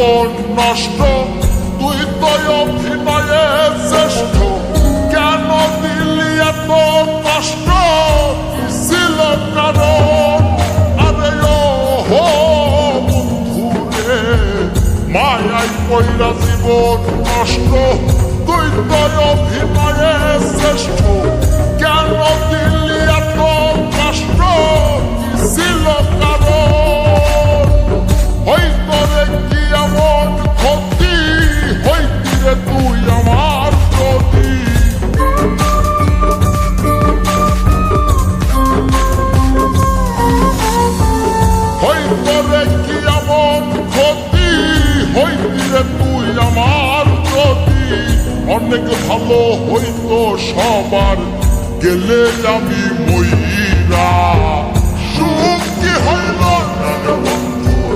জীবন নষ্ট, তুই তো অভিনয়ে শ্রেষ্ঠ, কেন দিলি এত কষ্ট ছিল কারণ? আরে ও হো বন্ধুরে, মায়াই কইরা জীবন নষ্ট, তুই তো অভিনয়ে শ্রেষ্ঠ, কেন দিলি এত কষ্ট ছিল কারণ? হইতো রে কি এমন ক্ষতি, হইতি রে তুই আমার প্রতি? হইতো রে কি এমন ক্ষতি, হইতি রে তুই আমার প্রতি? অনেক ভালো হইতো সবার, গেলে আমি মইরা। সুখ কি হইল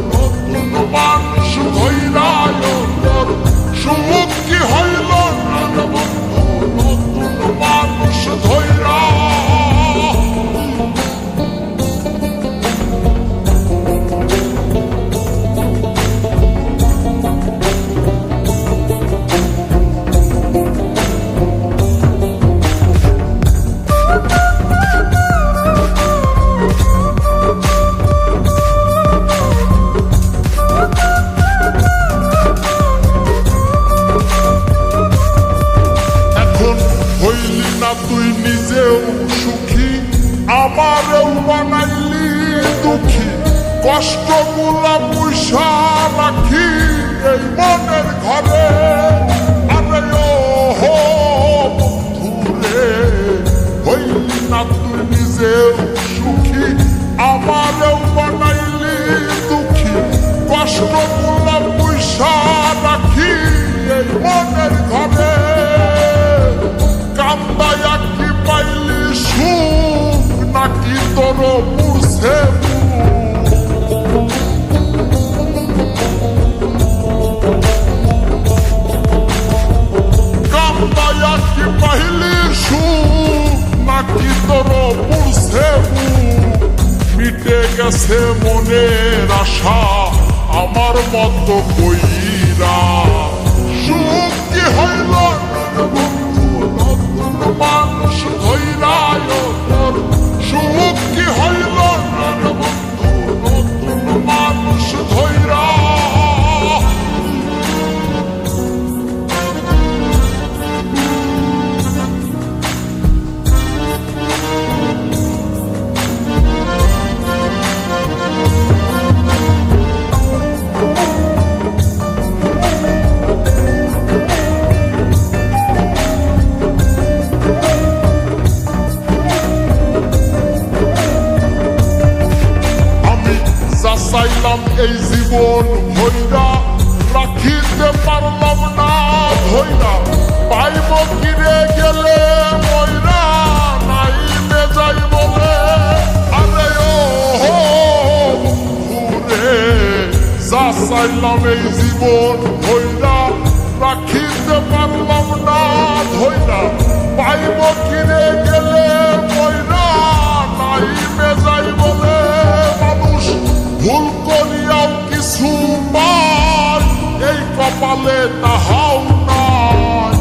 নতুন মানুষ ধইরা, সুখ কি হইল নতুন মানুষ ধইরা? হইলি না তুই নিজেও সুখী, আমারও বানাইলি দুঃখী, কষ্টগুলা পুষা রাখি এই মনের ঘরে। আরে ও হো বন্ধুরে, হইলি না তুই নিজেও সুখী, আমারও বানাইলি দুঃখী, কষ্টগুলা পুষা রাখি এই মনের ঘরে। কান্দায়া কি পাইলি সুখ, নাকি তোর পুরছে? কান্দায়া কি পাইলি সুখ, নাকি তোর পুরছে? মিটে গেছে মনের আশা আমার মতো কইরা। সুখ কি হইল মানুষ ধইরা, সুখ কি হইল নতুন মানুষ ধইরা? চাইলাম এই জীবন ভইরা, রাখিতে পারলাম না ধইরা, পাইব কিরে গেলে মইরা, নাইলে যাই বলে। আরে ও হো বন্ধুরে, যা চাইলাম এই জীবন ভইরা, রাখিতে পারলাম না ধইরা, পাইব কিরে গেলে মইরা, নাইলে যাই বলে। মানুষ ভুল করিয়াও কিছু পায়, এই কপালে তাহাও নাই।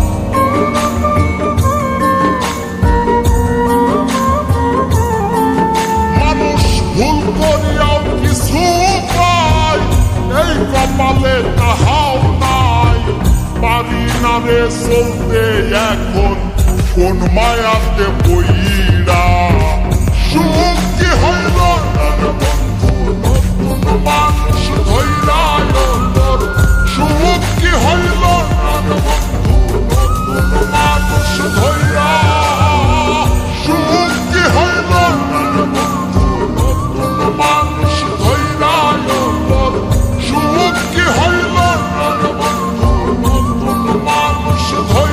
মানুষ ভুল করিয়াও কিছু পায়, এই কপালে তাহাও নাই। পারি না রে চলতে এখন কোন মায়াতে বইরা। সুখ কি হইল মানুষ ধইরা, সুখ কি হইল মানুষ ধইরা? সুখ কি হইল মানুষ ধইরা, সুখ কি হইল মানুষ ধইরা?